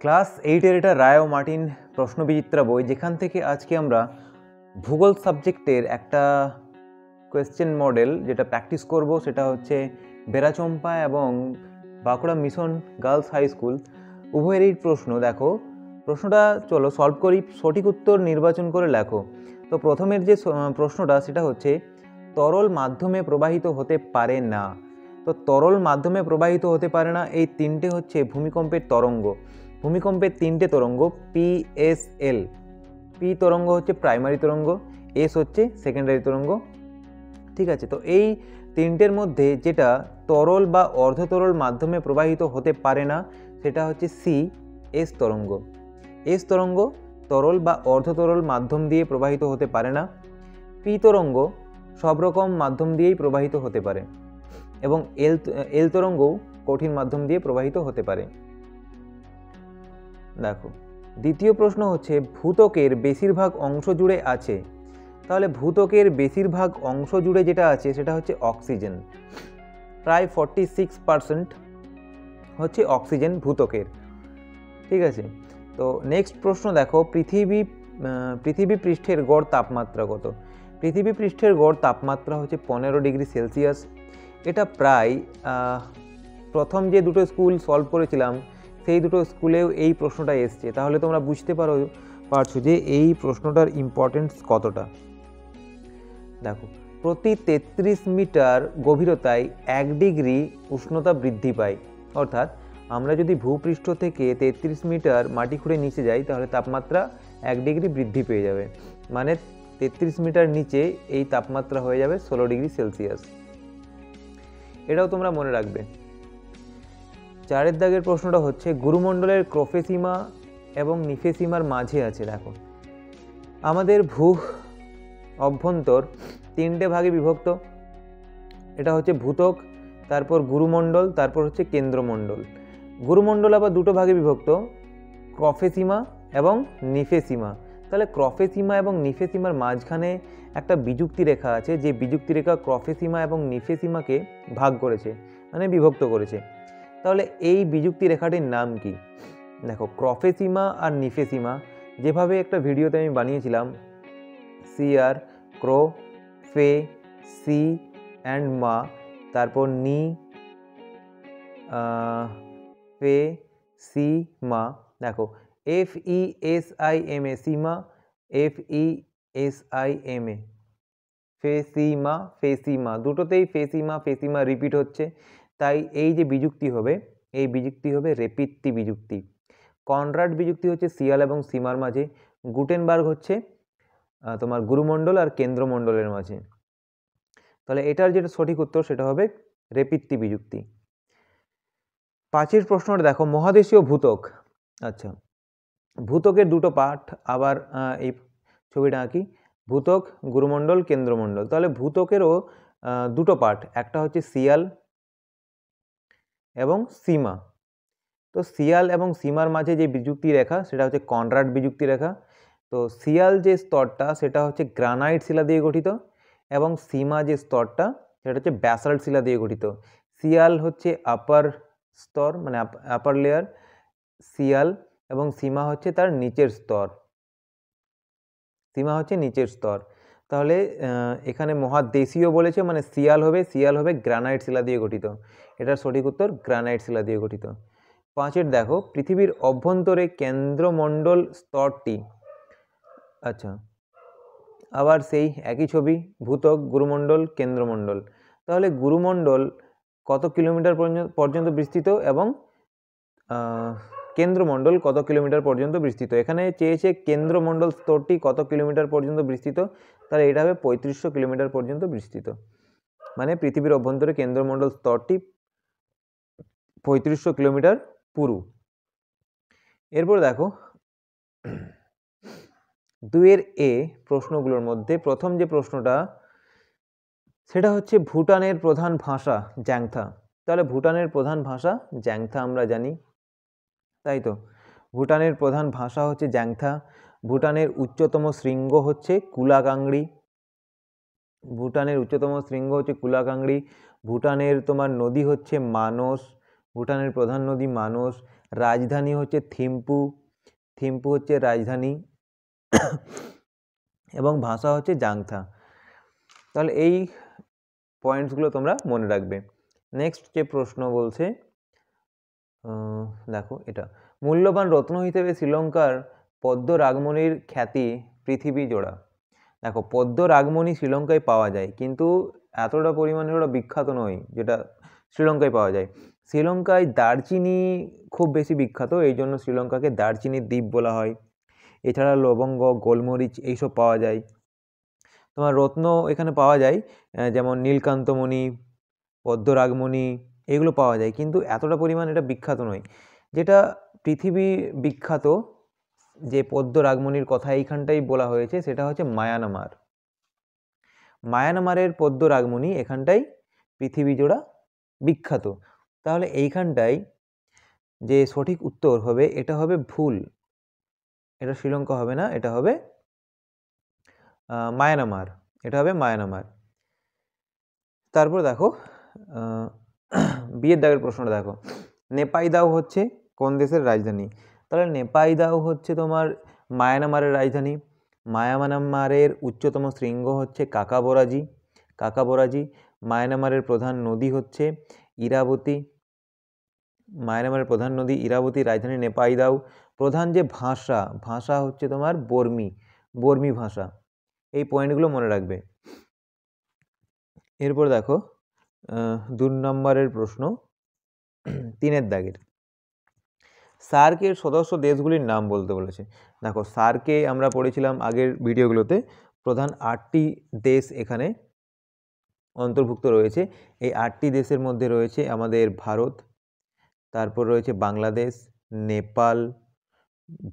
Class 8-এর এটা রায় ও Martin প্রশ্নবিচিত্রা বই, যেখান থেকে আজকে আমরা ভূগোল সাবজেক্টের একটা কোয়েশ্চেন মডেল যেটা প্র্যাকটিস করব, সেটা হচ্ছে বেড়াচম্পা এবং Bankura mission girls high school উভয়েরই প্রশ্ন। দেখো প্রশ্নটা, চলো সলভ করি। সঠিক উত্তর নির্বাচন করে লেখো। তো প্রথমের যে প্রশ্নটা সেটা হচ্ছে তরল মাধ্যমে প্রবাহিত হতে পারে না। তো তরল মাধ্যমে প্রবাহিত হতে পারে না, এই তিনটে হচ্ছে ভূমিকম্পের তরঙ্গ। ভূমিকম্পের তিনটে তরঙ্গ, PSL। পি তরঙ্গ হচ্ছে প্রাইমারি তরঙ্গ, এস হচ্ছে সেকেন্ডারি তরঙ্গ, ঠিক আছে। তো এই তিনটের মধ্যে যেটা তরল বা অর্ধতরল মাধ্যমে প্রবাহিত হতে পারে না সেটা হচ্ছে এস তরঙ্গ। এস তরঙ্গ তরল বা অর্ধতরল মাধ্যম দিয়ে প্রবাহিত হতে পারে না। পি তরঙ্গ সব রকম মাধ্যম দিয়েই প্রবাহিত হতে পারে এবং এল তরঙ্গও কঠিন মাধ্যম দিয়ে প্রবাহিত হতে পারে। দেখো দ্বিতীয় প্রশ্ন হচ্ছে ভূত্বকের বেশিরভাগ অংশ জুড়ে আছে। তাহলে ভূত্বকের বেশিরভাগ অংশ জুড়ে যেটা আছে সেটা হচ্ছে অক্সিজেন। প্রায় 46% হচ্ছে অক্সিজেন ভূত্বকের, ঠিক আছে। তো নেক্সট প্রশ্ন দেখো, পৃথিবী পৃষ্ঠের গড় তাপমাত্রা কত? পৃথিবী পৃষ্ঠের গড় তাপমাত্রা হচ্ছে 15 ডিগ্রি সেলসিয়াস। এটা প্রায় প্রথম যে দুটো স্কুল সলভ করেছিলাম সেই দুটো স্কুলেও এই প্রশ্নটা এসছে, তাহলে তোমরা বুঝতে পারছো যে এই প্রশ্নটার ইম্পর্টেন্স কতটা। দেখো প্রতি 33 মিটার গভীরতায় 1 ডিগ্রি উষ্ণতা বৃদ্ধি পায়। অর্থাৎ আমরা যদি ভূপৃষ্ঠ থেকে 33 মিটার মাটি খুঁড়ে নিচে যাই তাহলে তাপমাত্রা 1 ডিগ্রি বৃদ্ধি পেয়ে যাবে, মানে 33 মিটার নিচে এই তাপমাত্রা হয়ে যাবে 16 ডিগ্রি সেলসিয়াস। এটাও তোমরা মনে রাখবে। 4 দাগের প্রশ্নটা হচ্ছে গুরুমণ্ডলের ক্রফেসীমা এবং নিফেসীমার মাঝে আছে। দেখো আমাদের অভ্যন্তর 3টে ভাগে বিভক্ত। এটা হচ্ছে ভূত্বক, তারপর গুরুমণ্ডল, তারপর হচ্ছে কেন্দ্রমণ্ডল। গুরুমণ্ডল আবার দুটো ভাগে বিভক্ত, ক্রফেসীমা এবং নিফেসীমা। তাহলে ক্রফেসীমা এবং নিফেসীমার মাঝখানে একটা বিযুক্তি রেখা আছে, যে বিযুক্তি রেখা ক্রফেসীমা এবং নিফেসীমাকে ভাগ করেছে, মানে বিভক্ত করেছে। তাহলে এই বিযুক্তি রেখাটির নাম কি? দেখো ক্রফেসীমা আর নিফেসীমা, যেভাবে একটা ভিডিওতে আমি বানিয়েছিলাম, CR, ক্রো, ফে, সি অ্যান্ড মা, তারপর নি, ফে, সি, মা। দেখো FESIMA সীমা, FESIMA ফেসিমা, ফেসিমা, দুটোতেই ফেসিমা রিপিট হচ্ছে। তাই এই যে বিযুক্তি হবে, এই বিযুক্তি হবে রেপিত্তি বিযুক্তি। কনরাড বিযুক্তি হচ্ছে সিয়াল এবং সীমার মাঝে। গুটেনবার্গ হচ্ছে তোমার গুরুমণ্ডল আর কেন্দ্রমণ্ডলের মাঝে। তাহলে এটার যেটা সঠিক উত্তর সেটা হবে রেপিত্তি বিযুক্তি। 5 প্রশ্নটা দেখো, মহাদেশীয় ভূত্বক। আচ্ছা, ভূত্বকের দুটো পার্ট, আবার এই ছবিটা আঁকি, ভূত্বক, গুরুমণ্ডল, কেন্দ্রমণ্ডল। তাহলে ভূত্বকেরও দুটো পার্ট, একটা হচ্ছে সিয়াল এবং সীমা। তো সিয়াল এবং সীমার মাঝে যে বিযুক্তি রেখা সেটা হচ্ছে কনরাড বিযুক্তি রেখা। তো সিয়াল যে স্তরটা সেটা হচ্ছে গ্রানাইট শিলা দিয়ে গঠিত এবং সীমা যে স্তরটা সেটা হচ্ছে ব্যাসাল্ট শিলা দিয়ে গঠিত। সিয়াল হচ্ছে আপার স্তর, মানে আপার লেয়ার সিয়াল, এবং সীমা হচ্ছে তার নিচের স্তর, সীমা হচ্ছে নিচের স্তর। তাহলে এখানে মহাদেশীয় বলেছে, মানে সিয়াল হবে গ্রানাইট শিলা দিয়ে গঠিত। এটার সঠিক উত্তর গ্রানাইট শিলা দিয়ে গঠিত। 5 দেখো, পৃথিবীর অভ্যন্তরে কেন্দ্রমণ্ডল স্তরটি। আচ্ছা, আবার সেই একই ছবি, ভূত্বক, গুরুমণ্ডল, কেন্দ্রমণ্ডল। তাহলে গুরুমণ্ডল কত কিলোমিটার পর্যন্ত বিস্তৃত এবং কেন্দ্রমণ্ডল কত কিলোমিটার পর্যন্ত বিস্তৃত? এখানে চেয়েছে কেন্দ্রমণ্ডল স্তরটি কত কিলোমিটার পর্যন্ত বিস্তৃত, তাহলে এটা হবে 3500 কিলোমিটার পর্যন্ত বিস্তৃত। মানে পৃথিবীর অভ্যন্তরে কেন্দ্রমণ্ডল স্তরটি 3500 কিলোমিটার পুরু। এরপর দেখো 2 এ প্রশ্নগুলোর মধ্যে প্রথম যে প্রশ্নটা সেটা হচ্ছে ভুটানের প্রধান ভাষা জ্যাংথা। তাহলে ভুটানের প্রধান ভাষা জ্যাংথা আমরা জানি, তাই তো। ভুটানের প্রধান ভাষা হচ্ছে জ্যাংথা। ভুটানের উচ্চতম শৃঙ্গ হচ্ছে কুলাকাংড়ি। ভুটানের উচ্চতম শৃঙ্গ হচ্ছে কুলাকাংড়ি। ভুটানের তোমার নদী হচ্ছে মানস, ভুটানের প্রধান নদী মানস। রাজধানী হচ্ছে থিম্পু, থিম্পু হচ্ছে রাজধানী, এবং ভাষা হচ্ছে জাংথা। তাহলে এই পয়েন্টসগুলো তোমরা মনে রাখবে। নেক্সট যে প্রশ্ন বলছে, দেখো এটা, মূল্যবান রত্ন হিসেবে শ্রীলঙ্কার পদ্ম রাগমণির খ্যাতি পৃথিবী জোড়া। দেখো পদ্ম রাগমণি শ্রীলঙ্কায় পাওয়া যায়, কিন্তু এতটা পরিমাণে ওটা বিখ্যাত নয় যেটা শ্রীলঙ্কায় পাওয়া যায়। শ্রীলঙ্কায় দারচিনি খুব বেশি বিখ্যাত, এই জন্য শ্রীলঙ্কাকে দারচিনির দ্বীপ বলা হয়। এছাড়া লবঙ্গ, গোলমরিচ এইসব পাওয়া যায়। তোমার রত্ন এখানে পাওয়া যায়, যেমন নীলকান্তমণি, পদ্মরাগমণি, এগুলো পাওয়া যায়, কিন্তু এতটা পরিমাণ এটা বিখ্যাত নয়। যেটা পৃথিবী বিখ্যাত যে পদ্মরাগমণির কথা এইখানটাই বলা হয়েছে, সেটা হচ্ছে মায়ানমার। মায়ানমারের পদ্মরাগমণি এখানটাই পৃথিবী জোড়া বিখ্যাত। তাহলে এইখানটায় যে সঠিক উত্তর হবে, এটা হবে ভুল, এটা শ্রীলঙ্কা হবে না, এটা হবে মায়ানমার, এটা হবে মায়ানমার। তারপর দেখো বিয়ের দাগের প্রশ্নটা দেখো, নেপাইদাও হচ্ছে কোন দেশের রাজধানী? তাহলে নেপাইদাও হচ্ছে তোমার মায়ানমারের রাজধানী। মায়ানমারের উচ্চতম শৃঙ্গ হচ্ছে কাকাবরাজি, কাকাবরাজি। মায়ানমারের প্রধান নদী হচ্ছে ইরাবতী, মায়ানমারের প্রধান নদী ইরাবতী, রাজধানী নেপাইদাও। প্রধান যে ভাষা, ভাষা হচ্ছে তোমার বর্মী, বর্মী ভাষা। এই পয়েন্টগুলো মনে রাখবে। এরপর দেখো 2 নম্বরের প্রশ্ন, 3 দাগের, সার্কের সদস্য দেশগুলির নাম বলতে বলেছে। দেখো সার্কে আমরা পড়েছিলাম আগের ভিডিওগুলোতে, প্রধান 8টি দেশ এখানে অন্তর্ভুক্ত রয়েছে। এই 8টি দেশের মধ্যে রয়েছে আমাদের ভারত, তারপর রয়েছে বাংলাদেশ, নেপাল,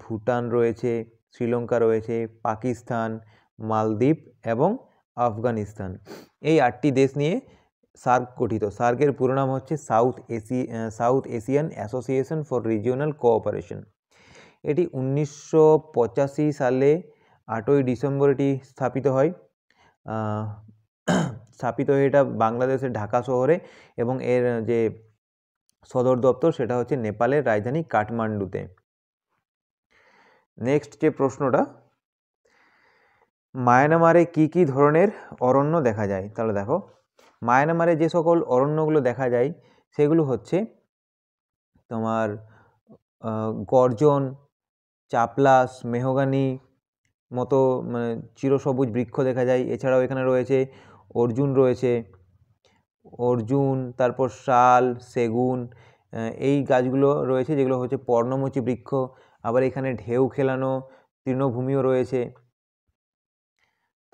ভুটান রয়েছে, শ্রীলঙ্কা রয়েছে, পাকিস্তান, মালদ্বীপ এবং আফগানিস্তান। এই 8টি দেশ নিয়ে সার্ক গঠিত। সার্কের পুরো নাম হচ্ছে south Asian association for regional cooperation. এটি 1985 সালে 8ই ডিসেম্বর এটি স্থাপিত হয়। স্থাপিত হয়ে এটা বাংলাদেশের ঢাকা শহরে, এবং এর যে সদর দপ্তর সেটা হচ্ছে নেপালের রাজধানী কাঠমান্ডুতে। নেক্সট যে প্রশ্নটা, মায়ানমারে কি কি ধরনের অরণ্য দেখা যায়? তাহলে দেখো মায়ানমারে যে সকল অরণ্যগুলো দেখা যায় সেগুলো হচ্ছে তোমার গর্জন, চাপলাস, মেহগানি মতো মানে চিরসবুজ বৃক্ষ দেখা যায়। এছাড়াও এখানে রয়েছে অর্জুন রয়েছে, অর্জুন, তারপর শাল, সেগুন, এই গাছগুলো রয়েছে যেগুলো হচ্ছে পর্ণমোচী বৃক্ষ। আবার এখানে ঢেউ খেলানো তৃণভূমিও রয়েছে।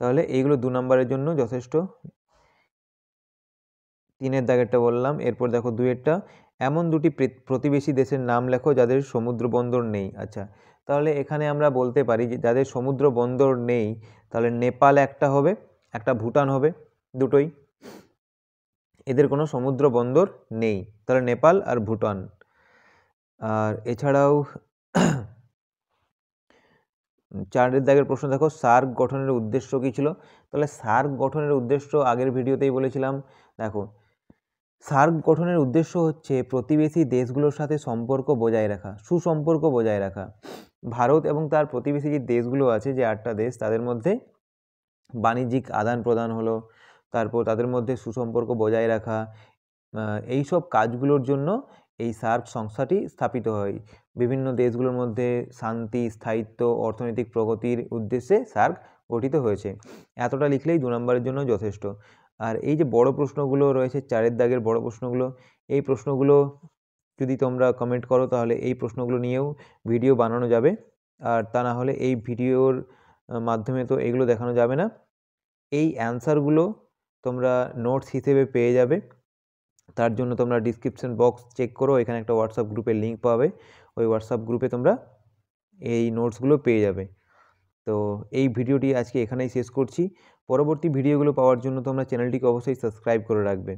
তাহলে এইগুলো 2 নম্বরের জন্য যথেষ্ট। 3 দাগেরটা বললাম। এরপর দেখো 2 এমন 2টি প্রতিবেশী দেশের নাম লেখো যাদের সমুদ্র বন্দর নেই। আচ্ছা, তাহলে এখানে আমরা বলতে পারি যে যাদের সমুদ্র বন্দর নেই, তাহলে নেপাল একটা হবে, একটা ভুটান হবে, দুটোই। এদের কোনো সমুদ্র বন্দর নেই, তাহলে নেপাল আর ভুটান। আর এছাড়াও 4 দাগের প্রশ্ন দেখো, সার্ক গঠনের উদ্দেশ্য কী ছিল? তাহলে সার্ক গঠনের উদ্দেশ্য আগের ভিডিওতেই বলেছিলাম। দেখো সার্ক গঠনের উদ্দেশ্য হচ্ছে প্রতিবেশী দেশগুলোর সাথে সম্পর্ক বজায় রাখা, সুসম্পর্ক বজায় রাখা। ভারত এবং তার প্রতিবেশী যে দেশগুলো আছে, যে 8টা দেশ, তাদের মধ্যে বাণিজ্যিক আদান প্রদান হলো, তারপর তাদের মধ্যে সুসম্পর্ক বজায় রাখা, এই সব কাজগুলোর জন্য এই সার্ক সংস্থাটি স্থাপিত হয়। বিভিন্ন দেশগুলোর মধ্যে শান্তি, স্থায়িত্ব, অর্থনৈতিক প্রগতির উদ্দেশ্যে সার্ক গঠিত হয়েছে। এতটা লিখলেই 2 নম্বরের জন্য যথেষ্ট। আর এই যে বড় প্রশ্নগুলো রয়েছে, 4 দাগের বড় প্রশ্নগুলো, এই প্রশ্নগুলো যদি তোমরা কমেন্ট করো তাহলে এই প্রশ্নগুলো নিয়েও ভিডিও বানানো যাবে। আর তা না হলে এই ভিডিওর মাধ্যমে তো এগুলো দেখানো যাবে না। এই অ্যান্সারগুলো তোমরা নোটস হিসেবে পেয়ে যাবে। তার জন্য তোমরা ডিসক্রিপশন বক্স চেক করো, এখানে একটা হোয়াটসঅ্যাপ গ্রুপের লিঙ্ক পাবে, ওই হোয়াটসঅ্যাপ গ্রুপে তোমরা এই নোটসগুলো পেয়ে যাবে। তো এই ভিডিওটি আজকে এখানেই শেষ করছি। পরবর্তী ভিডিওগুলো পাওয়ার জন্য তোমরা চ্যানেলটিকে অবশ্যই সাবস্ক্রাইব করে রাখবে।